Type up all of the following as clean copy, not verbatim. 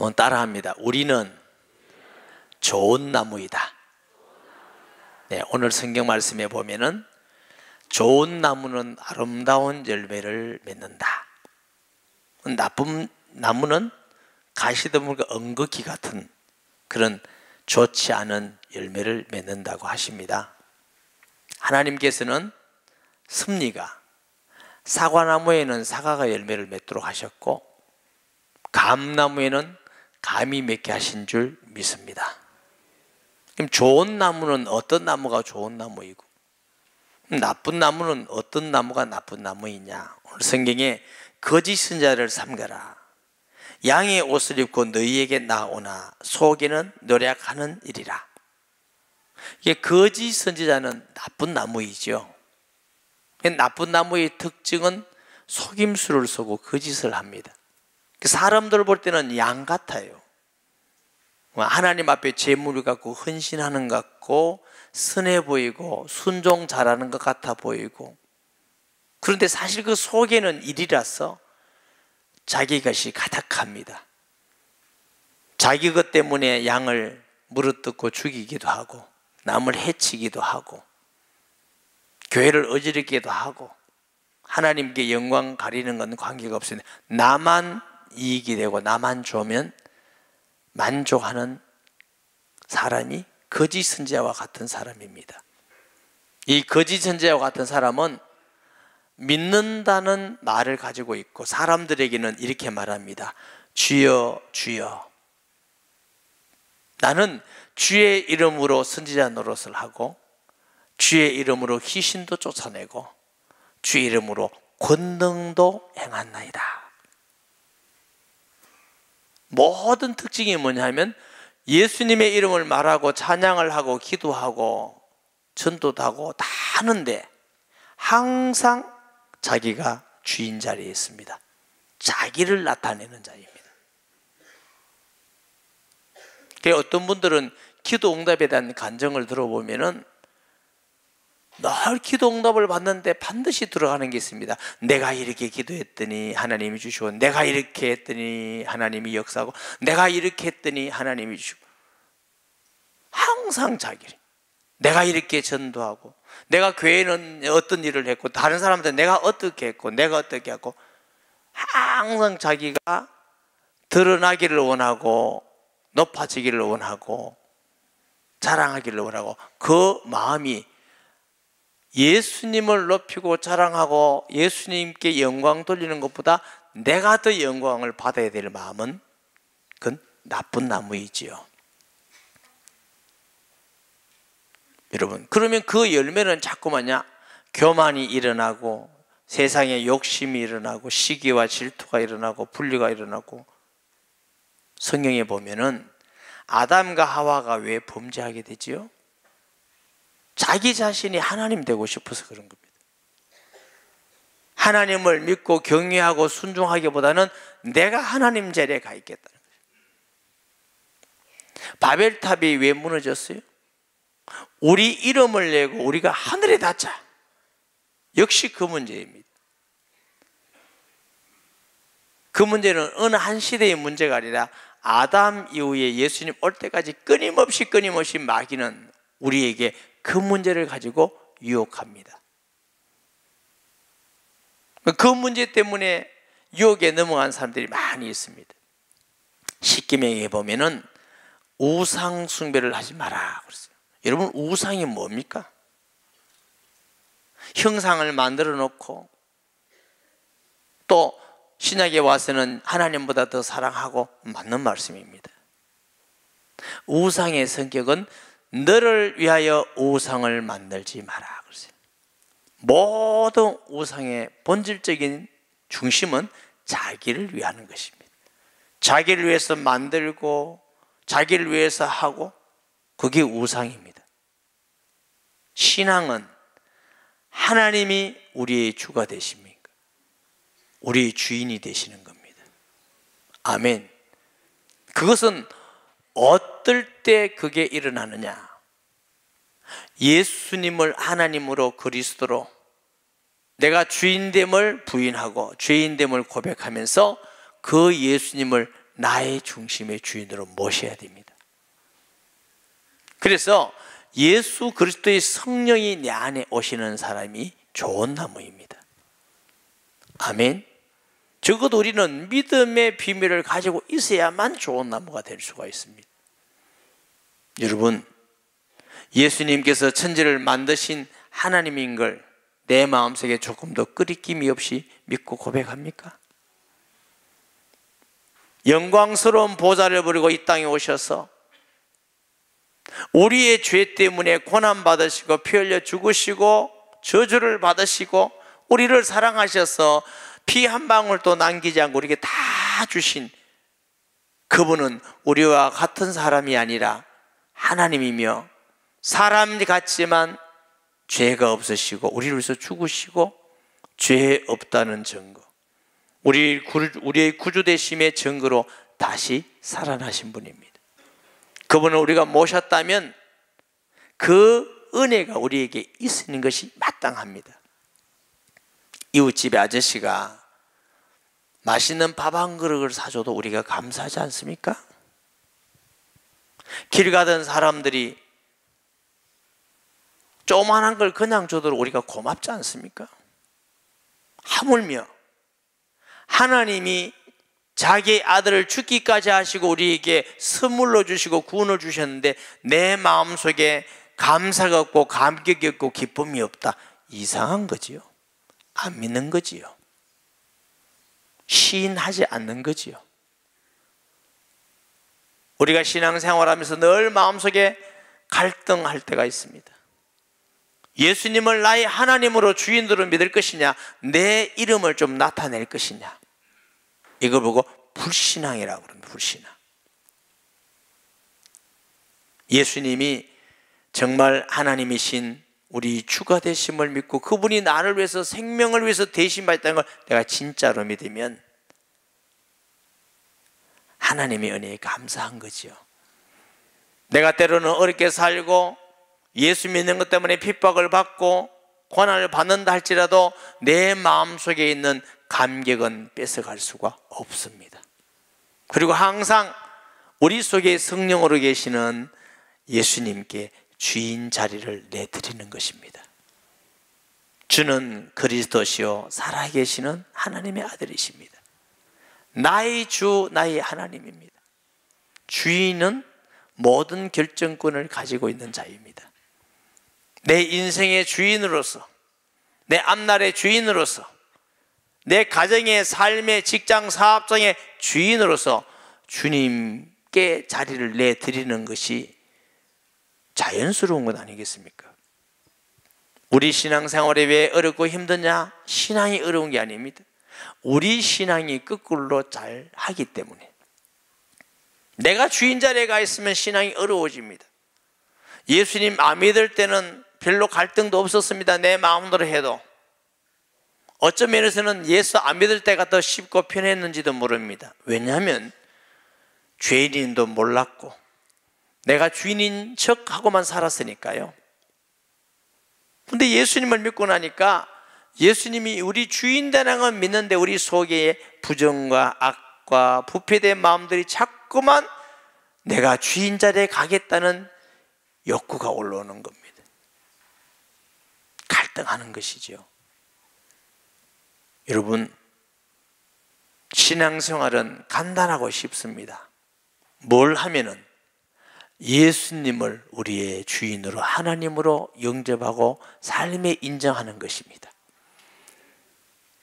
한번 따라합니다. 우리는 좋은 나무이다. 네, 오늘 성경 말씀에 보면은 좋은 나무는 아름다운 열매를 맺는다. 나쁜 나무는 가시덤불과 엉겅퀴 같은 그런 좋지 않은 열매를 맺는다고 하십니다. 하나님께서는 섭리가 사과나무에는 사과가 열매를 맺도록 하셨고 감나무에는 감이 맺게 하신 줄 믿습니다. 그럼 좋은 나무는 어떤 나무가 좋은 나무이고 나쁜 나무는 어떤 나무가 나쁜 나무이냐? 오늘 성경에 거짓 선지자를 삼가라. 양의 옷을 입고 너희에게 나오나 속에는 노력하는 일이라. 이게 거짓 선지자는 나쁜 나무이죠. 나쁜 나무의 특징은 속임수를 쏘고 거짓을 합니다. 사람들 볼 때는 양 같아요. 하나님 앞에 재물을 갖고 헌신하는 것 같고 선해 보이고 순종 잘하는 것 같아 보이고, 그런데 사실 그 속에는 일이라서 자기 것이 가득합니다. 자기 것 때문에 양을 물어뜯고 죽이기도 하고 남을 해치기도 하고 교회를 어지럽기도 하고 하나님께 영광 가리는 건 관계가 없습니다. 나만 이익이 되고 나만 좋으면 만족하는 사람이 거짓 선지자와 같은 사람입니다. 이 거짓 선지자와 같은 사람은 믿는다는 말을 가지고 있고 사람들에게는 이렇게 말합니다. 주여 주여. 나는 주의 이름으로 선지자 노릇을 하고 주의 이름으로 귀신도 쫓아내고 주의 이름으로 권능도 행하나이다. 모든 특징이 뭐냐면 예수님의 이름을 말하고 찬양을 하고 기도하고 전도도 하고 다 하는데 항상 자기가 주인 자리에 있습니다. 자기를 나타내는 자입니다. 어떤 분들은 기도 응답에 대한 간증을 들어보면은 늘 기도 응답을 받는데 반드시 들어가는 게 있습니다. 내가 이렇게 기도했더니 하나님이 주시고, 내가 이렇게 했더니 하나님이 역사하고, 내가 이렇게 했더니 하나님이 주시고, 항상 자기를, 내가 이렇게 전도하고, 내가 교회는 어떤 일을 했고, 다른 사람한테 내가 어떻게 했고, 내가 어떻게 했고, 항상 자기가 드러나기를 원하고 높아지기를 원하고 자랑하기를 원하고, 그 마음이 예수님을 높이고 자랑하고 예수님께 영광 돌리는 것보다 내가 더 영광을 받아야 될 마음은 그건 나쁜 나무이지요. 여러분, 그러면 그 열매는 자꾸만요 교만이 일어나고 세상에 욕심이 일어나고 시기와 질투가 일어나고 분리가 일어나고. 성경에 보면은 아담과 하와가 왜 범죄하게 되지요? 자기 자신이 하나님 되고 싶어서 그런 겁니다. 하나님을 믿고 경외하고 순종하기보다는 내가 하나님 자리에 가 있겠다는 거예요. 바벨탑이 왜 무너졌어요? 우리 이름을 내고 우리가 하늘에 닿자. 역시 그 문제입니다. 그 문제는 어느 한 시대의 문제가 아니라 아담 이후에 예수님 올 때까지 끊임없이 마귀는 우리에게 그 문제를 가지고 유혹합니다. 그 문제 때문에 유혹에 넘어간 사람들이 많이 있습니다. 십계명에 보면은 우상 숭배를 하지 마라 그랬어요. 여러분, 우상이 뭡니까? 형상을 만들어 놓고 또 신약에 와서는 하나님보다 더 사랑하고, 맞는 말씀입니다. 우상의 성격은 너를 위하여 우상을 만들지 마라 그랬어요. 모든 우상의 본질적인 중심은 자기를 위하는 것입니다. 자기를 위해서 만들고 자기를 위해서 하고, 그게 우상입니다. 신앙은 하나님이 우리의 주가 되십니까? 우리의 주인이 되시는 겁니다. 아멘. 그것은 어떨 때 그게 일어나느냐? 예수님을 하나님으로 그리스도로 내가 주인됨을 부인하고 죄인됨을 고백하면서 그 예수님을 나의 중심의 주인으로 모셔야 됩니다. 그래서 예수 그리스도의 성령이 내 안에 오시는 사람이 좋은 나무입니다. 아멘. 적어도 우리는 믿음의 비밀을 가지고 있어야만 좋은 나무가 될 수가 있습니다. 여러분, 예수님께서 천지를 만드신 하나님인 걸 내 마음속에 조금 더 끄리낌이 없이 믿고 고백합니까? 영광스러운 보좌를 부리고 이 땅에 오셔서 우리의 죄 때문에 고난받으시고 피 흘려 죽으시고 저주를 받으시고 우리를 사랑하셔서 피 한 방울도 남기지 않고 우리에게 다 주신 그분은 우리와 같은 사람이 아니라 하나님이며 사람 같지만 죄가 없으시고 우리를 위해서 죽으시고 죄 없다는 증거, 우리의 구주되심의 증거로 다시 살아나신 분입니다. 그분을 우리가 모셨다면 그 은혜가 우리에게 있는 것이 마땅합니다. 이웃집의 아저씨가 맛있는 밥 한 그릇을 사줘도 우리가 감사하지 않습니까? 길 가던 사람들이 조그만한 걸 그냥 줘도 우리가 고맙지 않습니까? 하물며 하나님이 자기의 아들을 죽기까지 하시고 우리에게 선물로 주시고 구원을 주셨는데 내 마음속에 감사가 없고 감격이 없고 기쁨이 없다. 이상한 거지요. 안 믿는 거지요. 시인하지 않는 거지요. 우리가 신앙생활하면서 늘 마음속에 갈등할 때가 있습니다. 예수님을 나의 하나님으로 주인으로 믿을 것이냐, 내 이름을 좀 나타낼 것이냐. 이걸 보고 불신앙이라고 그럽니다. 불신앙. 예수님이 정말 하나님이신 우리 주가 되심을 믿고 그분이 나를 위해서 생명을 위해서 대신받았다는 걸 내가 진짜로 믿으면 하나님의 은혜에 감사한 거지요. 내가 때로는 어렵게 살고 예수 믿는 것 때문에 핍박을 받고 고난을 받는다 할지라도 내 마음속에 있는 감격은 뺏어갈 수가 없습니다. 그리고 항상 우리 속에 성령으로 계시는 예수님께 주인 자리를 내드리는 것입니다. 주는 그리스도시요 살아계시는 하나님의 아들이십니다. 나의 주, 나의 하나님입니다. 주인은 모든 결정권을 가지고 있는 자입니다. 내 인생의 주인으로서, 내 앞날의 주인으로서, 내 가정의 삶의 직장 사업장의 주인으로서 주님께 자리를 내드리는 것이 자연스러운 것 아니겠습니까? 우리 신앙생활이 왜 어렵고 힘드냐? 신앙이 어려운 게 아닙니다. 우리 신앙이 거꾸로 잘 하기 때문에. 내가 주인 자리에 가 있으면 신앙이 어려워집니다. 예수님 안 믿을 때는 별로 갈등도 없었습니다. 내 마음대로 해도. 어떤 면에서는 예수 안 믿을 때가 더 쉽고 편했는지도 모릅니다. 왜냐하면 죄인인도 몰랐고 내가 주인인 척하고만 살았으니까요. 근데 예수님을 믿고 나니까 예수님이 우리 주인 되는 건 믿는데 우리 속에 부정과 악과 부패된 마음들이 자꾸만 내가 주인 자리에 가겠다는 욕구가 올라오는 겁니다. 갈등하는 것이죠. 여러분, 신앙생활은 간단하고 쉽습니다. 뭘 하면은 예수님을 우리의 주인으로 하나님으로 영접하고 삶에 인정하는 것입니다.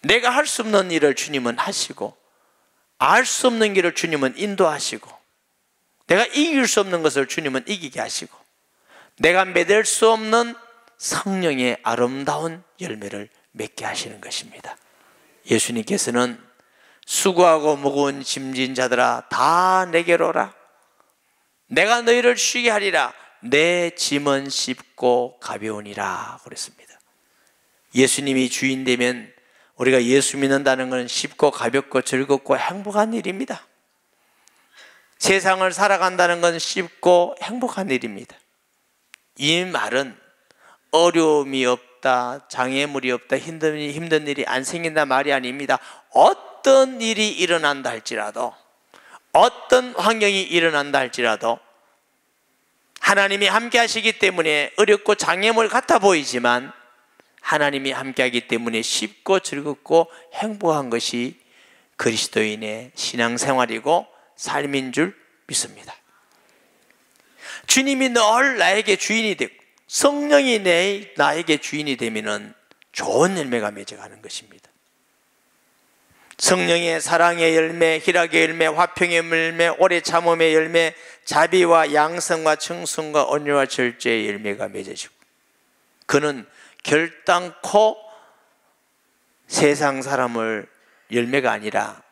내가 할 수 없는 일을 주님은 하시고 알 수 없는 길을 주님은 인도하시고 내가 이길 수 없는 것을 주님은 이기게 하시고 내가 맺을 수 없는 성령의 아름다운 열매를 맺게 하시는 것입니다. 예수님께서는 수고하고 무거운 짐진 자들아 다 내게로 오라. 내가 너희를 쉬게 하리라. 내 짐은 쉽고 가벼우니라 그랬습니다. 예수님이 주인 되면 우리가 예수 믿는다는 것은 쉽고 가볍고 즐겁고 행복한 일입니다. 세상을 살아간다는 건 쉽고 행복한 일입니다. 이 말은 어려움이 없다, 장애물이 없다, 힘든 일이 안 생긴다 말이 아닙니다. 어떤 일이 일어난다 할지라도 어떤 환경이 일어난다 할지라도 하나님이 함께 하시기 때문에 어렵고 장애물 같아 보이지만 하나님이 함께 하기 때문에 쉽고 즐겁고 행복한 것이 그리스도인의 신앙생활이고 삶인 줄 믿습니다. 주님이 늘 나에게 주인이 되고 성령이 나에게 주인이 되면 좋은 열매가 맺어가는 것입니다. 성령의 사랑의 열매, 희락의 열매, 화평의 열매, 오래 참음의 열매, 자비와 양성과 청순과 온유와 절제의 열매가 맺어지고, 그는 결단코 세상 사람을 열매가 아니라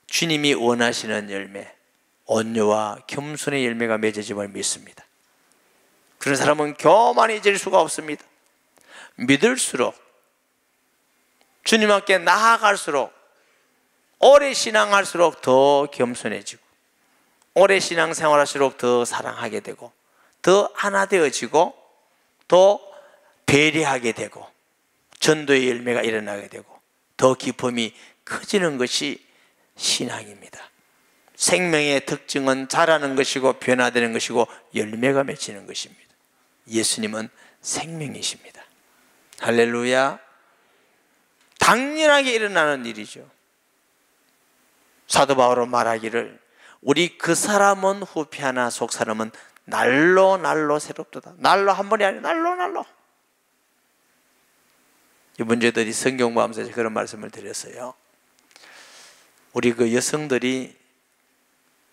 주님이 원하시는 열매, 온유와 겸손의 열매가 맺어짐을 믿습니다. 그런 사람은 교만해질 수가 없습니다. 믿을수록, 주님 함께 나아갈수록, 오래 신앙할수록 더 겸손해지고, 오래 신앙생활할수록 더 사랑하게 되고, 더 하나 되어지고, 더 배려하게 되고, 전도의 열매가 일어나게 되고, 더 기쁨이 커지는 것이 신앙입니다. 생명의 특징은 자라는 것이고 변화되는 것이고 열매가 맺히는 것입니다. 예수님은 생명이십니다. 할렐루야. 당연하게 일어나는 일이죠. 사도 바울은 말하기를 우리 그 사람은 후피하나 속 사람은 날로 새롭도다. 날로 한 번이 아니라 날로. 이번 주에도 성경 모함에서 그런 말씀을 드렸어요. 우리 그 여성들이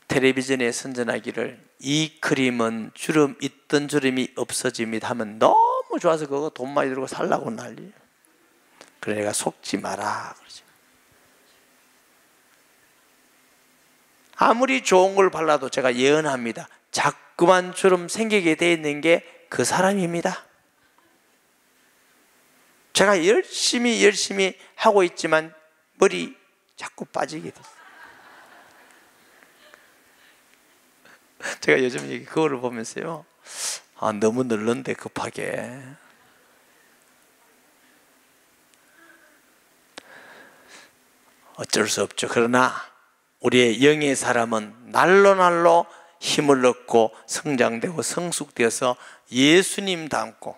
텔레비전에 선전하기를 이 크림은 주름 있던 주름이 없어집니다 하면 너무 좋아서 그거 돈 많이 들고 살라고 난리예요. 그래 내가 속지 마라 그러죠. 아무리 좋은 걸 발라도 제가 예언합니다. 자꾸만 주름 생기게 돼 있는 게 그 사람입니다. 제가 열심히 하고 있지만 머리 자꾸 빠지게 돼요. 제가 요즘 그거를 보면서요, 너무 늘는데 급하게. 어쩔 수 없죠. 그러나 우리의 영의 사람은 날로 힘을 얻고 성장되고 성숙되어서 예수님 닮고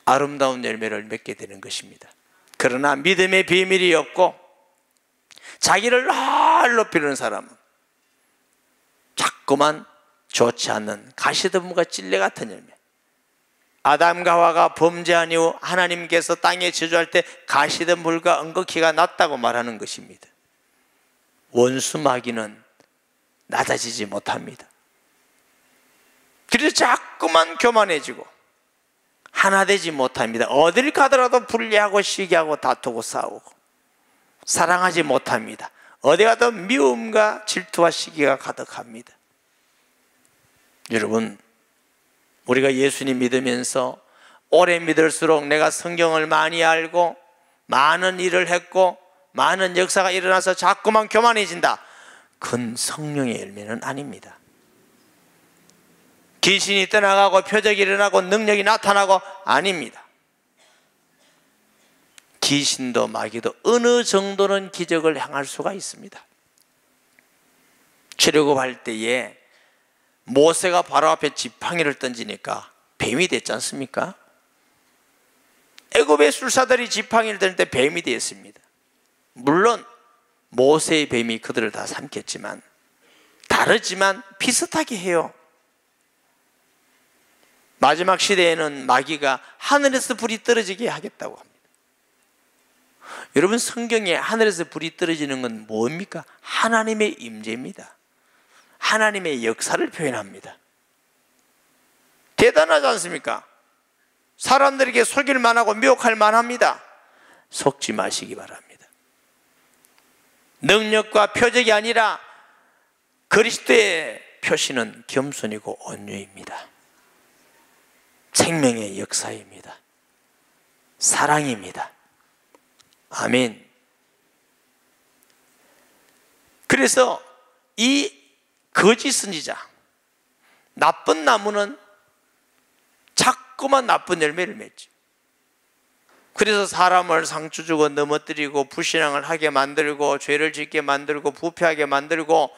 아름다운 열매를 맺게 되는 것입니다. 그러나 믿음의 비밀이 없고 자기를 날 높이는 사람은 자꾸만 좋지 않는 가시덤불과 찔레 같은 열매. 아담과 하와가 범죄한 이후 하나님께서 땅에 저주할 때 가시덤불과 은극히가 났다고 말하는 것입니다. 원수 마귀는 낮아지지 못합니다. 그래서 자꾸만 교만해지고 하나 되지 못합니다. 어딜 가더라도 분리하고 시기하고 다투고 싸우고 사랑하지 못합니다. 어디 가도 미움과 질투와 시기가 가득합니다. 여러분, 우리가 예수님 믿으면서 오래 믿을수록 내가 성경을 많이 알고 많은 일을 했고 많은 역사가 일어나서 자꾸만 교만해진다. 그건 성령의 열매는 아닙니다. 귀신이 떠나가고 표적이 일어나고 능력이 나타나고 아닙니다. 귀신도 마귀도 어느 정도는 기적을 행할 수가 있습니다. 출애굽할 때에 모세가 바로 앞에 지팡이를 던지니까 뱀이 됐지 않습니까? 애굽의 술사들이 지팡이를 던질 때 뱀이 되었습니다. 물론 모세의 뱀이 그들을 다 삼켰지만 다르지만 비슷하게 해요. 마지막 시대에는 마귀가 하늘에서 불이 떨어지게 하겠다고 합니다. 여러분, 성경에 하늘에서 불이 떨어지는 건 뭡니까? 하나님의 임재입니다. 하나님의 역사를 표현합니다. 대단하지 않습니까? 사람들에게 속일 만하고 미혹할 만합니다. 속지 마시기 바랍니다. 능력과 표적이 아니라 그리스도의 표시는 겸손이고 온유입니다. 생명의 역사입니다. 사랑입니다. 아멘. 그래서 이 거짓 선지자, 나쁜 나무는 자꾸만 나쁜 열매를 맺죠. 그래서 사람을 상처 주고 넘어뜨리고 불신앙을 하게 만들고 죄를 짓게 만들고 부패하게 만들고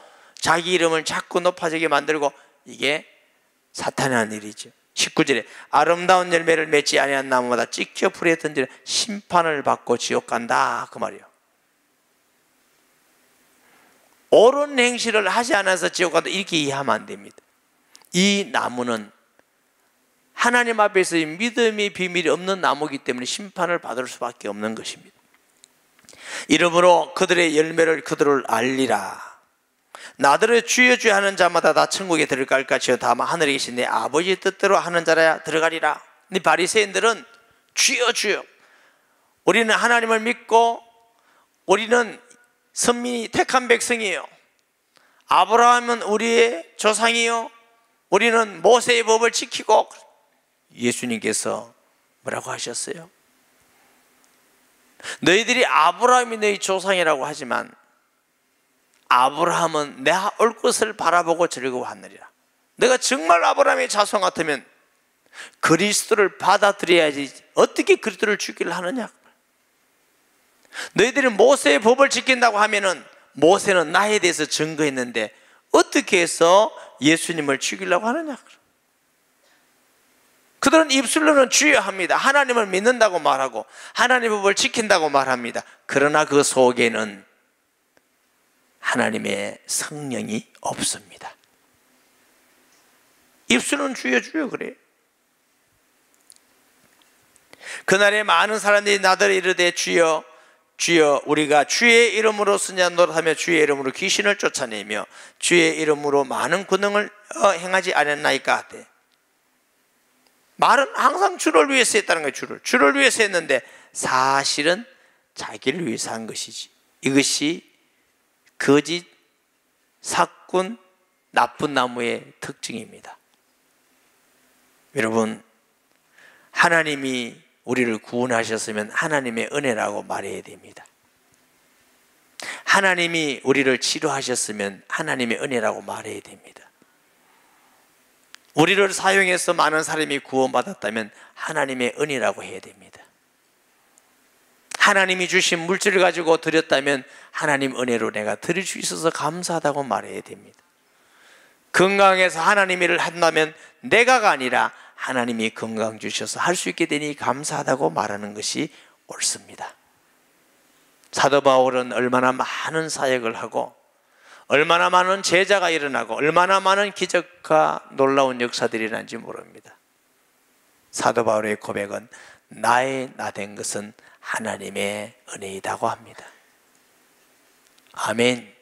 자기 이름을 자꾸 높아지게 만들고, 이게 사탄이 하는 일이죠. 19절에 아름다운 열매를 맺지 아니한 나무마다 찍혀 불에 던지는 심판을 받고 지옥 간다, 그 말이에요. 옳은 행실을 하지 않아서 지옥 간다, 이렇게 이해하면 안 됩니다. 이 나무는 하나님 앞에서 믿음의 비밀이 없는 나무이기 때문에 심판을 받을 수밖에 없는 것입니다. 이러므로 그들의 열매를 그들을 알리라. 나더러 주여 주여 하는 자마다 다 천국에 들어갈 것이요 다만 하늘에 계신 내 아버지의 뜻대로 하는 자라야 들어가리라. 이 바리새인들은 주여 주여, 우리는 하나님을 믿고 우리는 선민이 택한 백성이에요, 아브라함은 우리의 조상이요, 우리는 모세의 법을 지키고, 예수님께서 뭐라고 하셨어요? 너희들이 아브라함이 너희 조상이라고 하지만 아브라함은 내 올 것을 바라보고 즐거워하느니라. 내가 정말 아브라함의 자손 같으면 그리스도를 받아들여야지 어떻게 그리스도를 죽이려 하느냐. 너희들이 모세의 법을 지킨다고 하면은 모세는 나에 대해서 증거했는데 어떻게 해서 예수님을 죽이려고 하느냐. 그들은 입술로는 주여 합니다. 하나님을 믿는다고 말하고 하나님의 법을 지킨다고 말합니다. 그러나 그 속에는 하나님의 성령이 없습니다. 입술은 주여 주여 그래요. 그날에 많은 사람들이 나더러 이르되 주여 주여 우리가 주의 이름으로 쓰냐 노릇하며 주의 이름으로 귀신을 쫓아내며 주의 이름으로 많은 권능을 행하지 않았나이까 하되, 말은 항상 주를 위해서 했다는 거예요. 주를 위해서 했는데 사실은 자기를 위해서 한 것이지. 이것이 거짓, 사꾼, 나쁜 나무의 특징입니다. 여러분, 하나님이 우리를 구원하셨으면 하나님의 은혜라고 말해야 됩니다. 하나님이 우리를 치료하셨으면 하나님의 은혜라고 말해야 됩니다. 우리를 사용해서 많은 사람이 구원받았다면 하나님의 은혜라고 해야 됩니다. 하나님이 주신 물질을 가지고 드렸다면 하나님 은혜로 내가 드릴 수 있어서 감사하다고 말해야 됩니다. 건강해서 하나님 일을 한다면 내가가 아니라 하나님이 건강 주셔서 할 수 있게 되니 감사하다고 말하는 것이 옳습니다. 사도 바울은 얼마나 많은 사역을 하고 얼마나 많은 제자가 일어나고 얼마나 많은 기적과 놀라운 역사들이 일어난지 모릅니다. 사도 바울의 고백은 나의 나 된 것은 하나님의 은혜이다고 합니다. 아멘.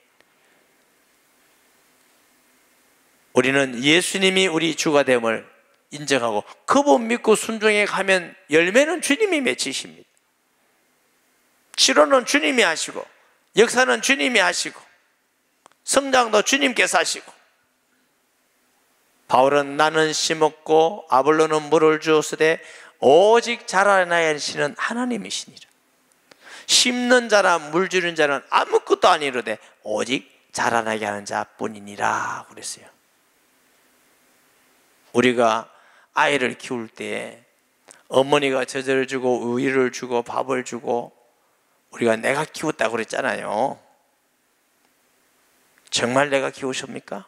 우리는 예수님이 우리 주가 됨을 인정하고 그분 믿고 순종해 가면 열매는 주님이 맺히십니다. 치료는 주님이 하시고 역사는 주님이 하시고 성장도 주님께서 하시고, 바울은 나는 심었고 아볼로는 물을 주었으되 오직 자라나야 하시는 하나님이시니라. 심는 자나 물 주는 자는 아무것도 아니로되 오직 자라나게 하는 자뿐이니라 그랬어요. 우리가 아이를 키울 때 어머니가 젖을 주고 우유를 주고 밥을 주고 우리가 내가 키웠다고 그랬잖아요. 정말 내가 키우십니까?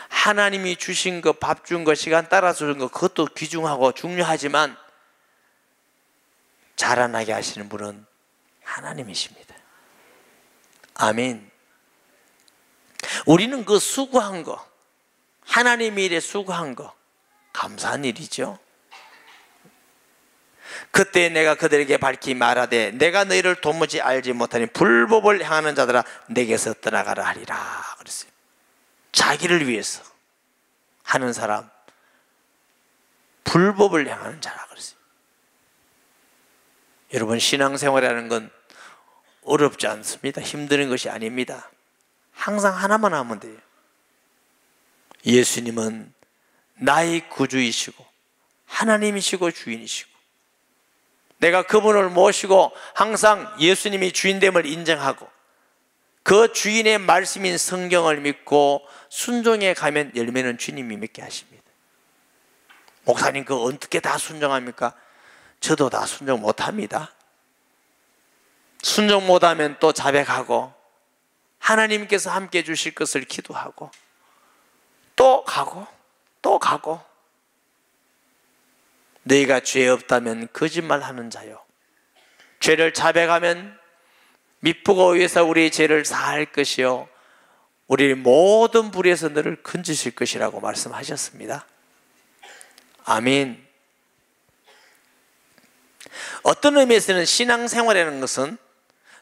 하나님이 주신 거, 밥 준 거, 시간 따라서 준 거, 그것도 귀중하고 중요하지만 자라나게 하시는 분은 하나님이십니다. 아멘. 우리는 그 수고한 거, 하나님의 일에 수고한 거 감사한 일이죠. 그때 내가 그들에게 밝히 말하되 내가 너희를 도무지 알지 못하니 불법을 행하는 자들아 내게서 떠나가라 하리라 그랬어요. 자기를 위해서 하는 사람, 불법을 행하는 자라 그랬어요. 여러분, 신앙생활이라는 건 어렵지 않습니다. 힘드는 것이 아닙니다. 항상 하나만 하면 돼요. 예수님은 나의 구주이시고 하나님이시고 주인이시고, 내가 그분을 모시고 항상 예수님이 주인됨을 인정하고 그 주인의 말씀인 성경을 믿고 순종해 가면 열매는 주님이 맺게 하십니다. 목사님, 그거 어떻게 다 순종합니까? 저도 다 순종 못합니다. 순종 못하면 또 자백하고 하나님께서 함께 해주실 것을 기도하고 또 가고 또 가고, 너희가 죄 없다면 거짓말하는 자요, 죄를 자백하면 미쁘고 위에서 우리의 죄를 사할 것이요 우리 모든 불의에서 너를 건지실 것이라고 말씀하셨습니다. 아멘. 어떤 의미에서는 신앙생활이라는 것은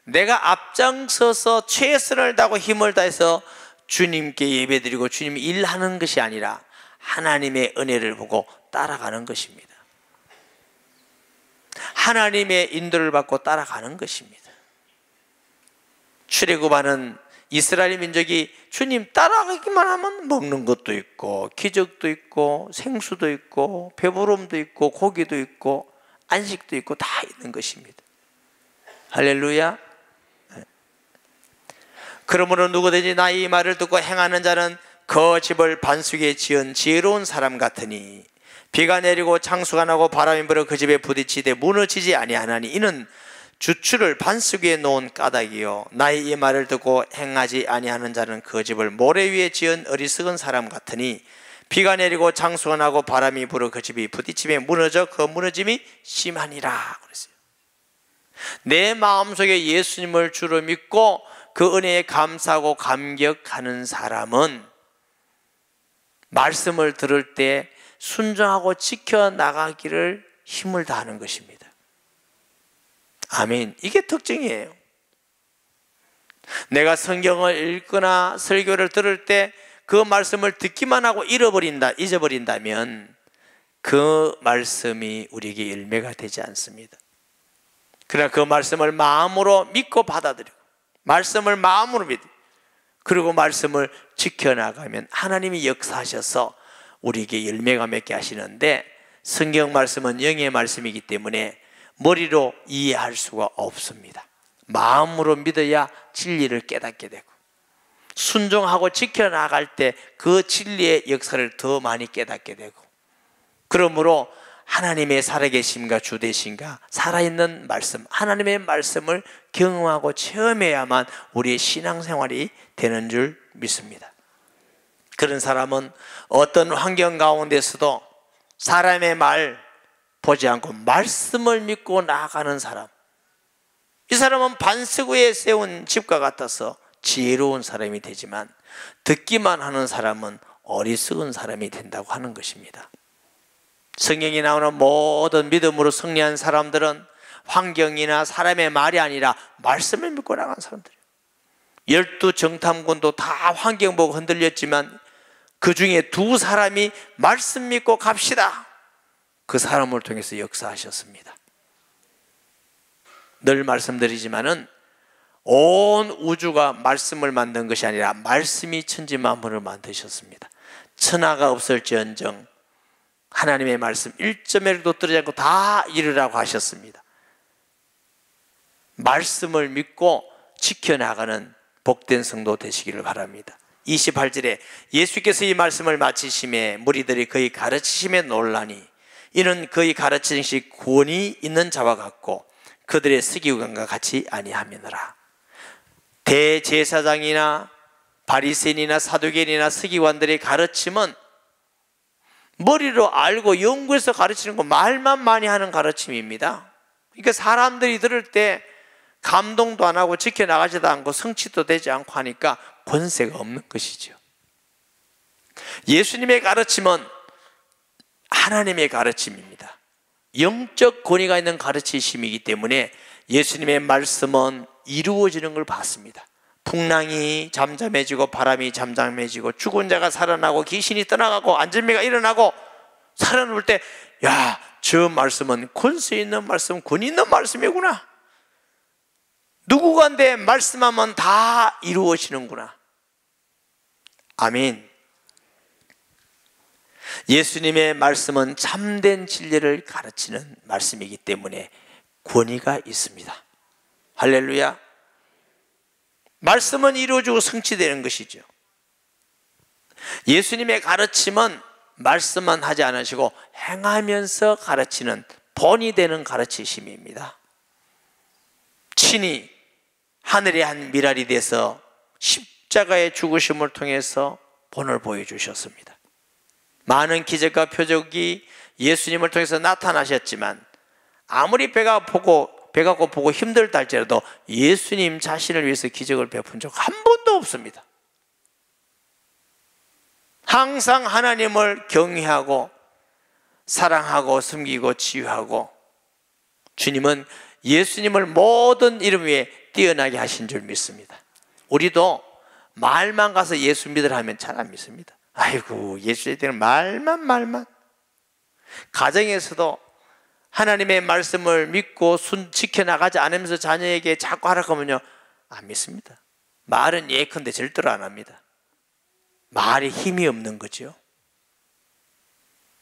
내가 앞장서서 최선을 다하고 힘을 다해서 주님께 예배드리고 주님 일하는 것이 아니라 하나님의 은혜를 보고 따라가는 것입니다. 하나님의 인도를 받고 따라가는 것입니다. 출애굽하는 이스라엘 민족이 주님 따라가기만 하면 먹는 것도 있고 기적도 있고 생수도 있고 배부름도 있고 고기도 있고 안식도 있고 다 있는 것입니다. 할렐루야. 그러므로 누구든지 나의 말을 듣고 행하는 자는 그 집을 반석에 지은 지혜로운 사람 같으니 비가 내리고 창수가 나고 바람이 불어 그 집에 부딪히되 무너지지 아니하나니 이는 주추를 반석 위에 놓은 까닭이요 나의 이 말을 듣고 행하지 아니하는 자는 그 집을 모래 위에 지은 어리석은 사람 같으니 비가 내리고 창수가 나고 바람이 불어 그 집이 부딪힘에 무너져 그 무너짐이 심하니라 그랬어요. 내 마음속에 예수님을 주로 믿고 그 은혜에 감사하고 감격하는 사람은 말씀을 들을 때 순종하고 지켜나가기를 힘을 다하는 것입니다. 아멘. 이게 특징이에요. 내가 성경을 읽거나 설교를 들을 때 그 말씀을 듣기만 하고 잊어버린다면 그 말씀이 우리에게 열매가 되지 않습니다. 그러나 그 말씀을 마음으로 믿고 받아들이고 말씀을 마음으로 믿고 그리고 말씀을 지켜나가면 하나님이 역사하셔서 우리에게 열매가 맺게 하시는데, 성경 말씀은 영의 말씀이기 때문에 머리로 이해할 수가 없습니다. 마음으로 믿어야 진리를 깨닫게 되고 순종하고 지켜나갈 때 그 진리의 역사를 더 많이 깨닫게 되고, 그러므로 하나님의 살아계심과 주되심과 살아있는 말씀, 하나님의 말씀을 경험하고 체험해야만 우리의 신앙생활이 되는 줄 믿습니다. 그런 사람은 어떤 환경 가운데서도 사람의 말 보지 않고 말씀을 믿고 나아가는 사람, 이 사람은 반석 위에 세운 집과 같아서 지혜로운 사람이 되지만 듣기만 하는 사람은 어리석은 사람이 된다고 하는 것입니다. 성경에 나오는 모든 믿음으로 승리한 사람들은 환경이나 사람의 말이 아니라 말씀을 믿고 나간 사람들이에요. 12 정탐꾼도 다 환경 보고 흔들렸지만 그 중에 2 사람이 말씀 믿고 갑시다, 그 사람을 통해서 역사하셨습니다. 늘 말씀드리지만은 온 우주가 말씀을 만든 것이 아니라 말씀이 천지 만물을 만드셨습니다. 천하가 없을지언정 하나님의 말씀 1.1도 떨어지지 않고 다 이루라고 하셨습니다. 말씀을 믿고 지켜나가는 복된 성도 되시기를 바랍니다. 28절에 예수께서 이 말씀을 마치심에 무리들이 그의 가르치심에 놀라니 이는 그의 가르치신 것이 권위 있는 자와 같고 그들의 서기관과 같이 아니함이니라. 대제사장이나 바리새인이나 사두개인이나 서기관들의 가르침은 머리로 알고 연구해서 가르치는 거, 말만 많이 하는 가르침입니다. 그러니까 사람들이 들을 때 감동도 안 하고 지켜나가지도 않고 성취도 되지 않고 하니까 권세가 없는 것이죠. 예수님의 가르침은 하나님의 가르침입니다. 영적 권위가 있는 가르치심이기 때문에 예수님의 말씀은 이루어지는 걸 봤습니다. 풍랑이 잠잠해지고 바람이 잠잠해지고 죽은 자가 살아나고 귀신이 떠나가고 안전매가 일어나고 살아날 때, 야, 저 말씀은 권세 있는 말씀, 권위 있는 말씀이구나. 누구간데 말씀하면 다 이루어지는구나. 아멘. 예수님의 말씀은 참된 진리를 가르치는 말씀이기 때문에 권위가 있습니다. 할렐루야. 말씀은 이루어지고 성취되는 것이죠. 예수님의 가르침은 말씀만 하지 않으시고 행하면서 가르치는 본이 되는 가르치심입니다. 친히 하늘의 한 미랄이 돼서 십자가의 죽으심을 통해서 본을 보여주셨습니다. 많은 기적과 표적이 예수님을 통해서 나타나셨지만 아무리 배가 고프고 힘들다 할지라도 예수님 자신을 위해서 기적을 베푼 적 한 번도 없습니다. 항상 하나님을 경외하고 사랑하고 섬기고 치유하고, 주님은 예수님을 모든 이름 위에 뛰어나게 하신 줄 믿습니다. 우리도 말만 가서 예수 믿으라 하면 잘 안 믿습니다. 아이고, 예수에 대한 말만. 가정에서도 하나님의 말씀을 믿고 지켜나가지 않으면서 자녀에게 자꾸 하라고 하면요, 안 믿습니다. 말은 예컨대 절대로 안 합니다. 말이 힘이 없는 거죠.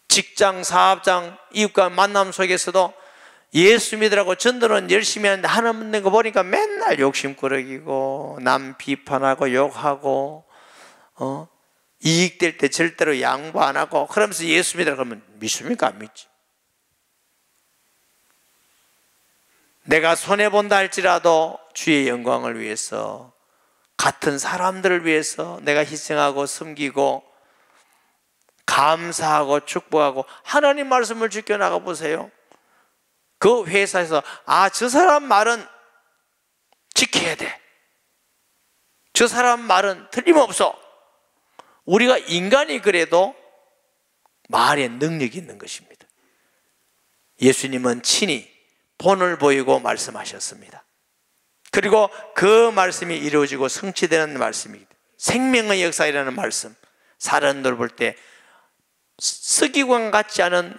직장, 사업장, 이웃과 만남 속에서도 예수 믿으라고 전도는 열심히 하는데 하나 믿는 거 보니까 맨날 욕심꾸러기고 남 비판하고 욕하고 이익될 때 절대로 양보 안 하고 그러면서 예수 믿으라고 하면 믿습니까? 안 믿지. 내가 손해본다 할지라도 주의 영광을 위해서, 같은 사람들을 위해서 내가 희생하고 섬기고 감사하고 축복하고 하나님 말씀을 지켜나가 보세요. 그 회사에서 저 사람 말은 지켜야 돼, 저 사람 말은 틀림없어. 우리가 인간이 그래도 말에 능력이 있는 것입니다. 예수님은 친히 본을 보이고 말씀하셨습니다. 그리고 그 말씀이 이루어지고 성취되는 말씀입니다. 생명의 역사이라는 말씀, 사람들 볼 때 서기관 같지 않은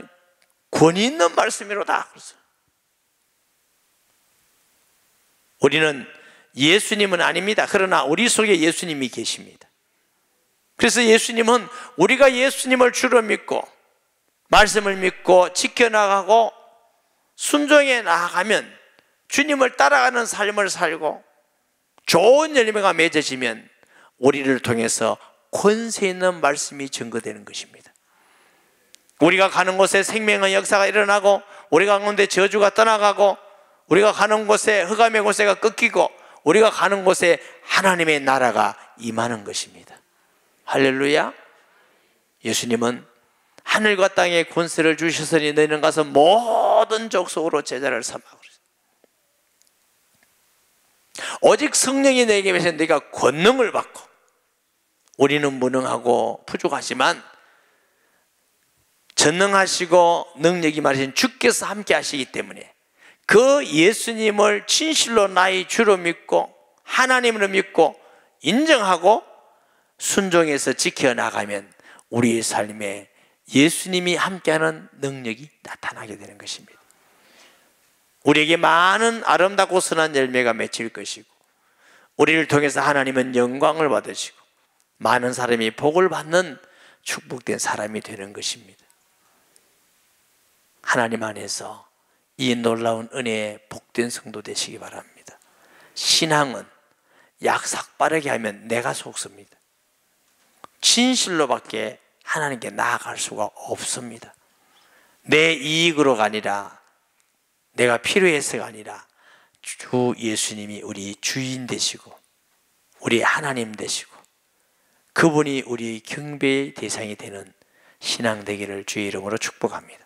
권위 있는 말씀이로다. 우리는 예수님은 아닙니다. 그러나 우리 속에 예수님이 계십니다. 그래서 예수님은 우리가 예수님을 주로 믿고 말씀을 믿고 지켜나가고 순종해 나아가면, 주님을 따라가는 삶을 살고 좋은 열매가 맺어지면 우리를 통해서 권세 있는 말씀이 증거되는 것입니다. 우리가 가는 곳에 생명의 역사가 일어나고, 우리가 가는데 저주가 떠나가고, 우리가 가는 곳에 흑암의 권세가 꺾이고, 우리가 가는 곳에 하나님의 나라가 임하는 것입니다. 할렐루야. 예수님은 하늘과 땅에 권세를 주셨으니 너희는 가서 모든 족속으로 제자를 삼아 그러셨어요. 오직 성령이 내게 계셔서 네가 권능을 받고, 우리는 무능하고 부족하지만 전능하시고 능력이 많으신 주께서 함께 하시기 때문에 그 예수님을 진실로 나의 주로 믿고 하나님으로 믿고 인정하고 순종해서 지켜나가면 우리의 삶에 예수님이 함께하는 능력이 나타나게 되는 것입니다. 우리에게 많은 아름답고 선한 열매가 맺힐 것이고, 우리를 통해서 하나님은 영광을 받으시고 많은 사람이 복을 받는 축복된 사람이 되는 것입니다. 하나님 안에서 이 놀라운 은혜에 복된 성도 되시기 바랍니다. 신앙은 약삭 빠르게 하면 내가 속습니다. 진실로밖에 하나님께 나아갈 수가 없습니다. 내 이익으로가 아니라, 내가 필요해서가 아니라 주 예수님이 우리 주인 되시고 우리 하나님 되시고 그분이 우리 경배의 대상이 되는 신앙 되기를 주의 이름으로 축복합니다.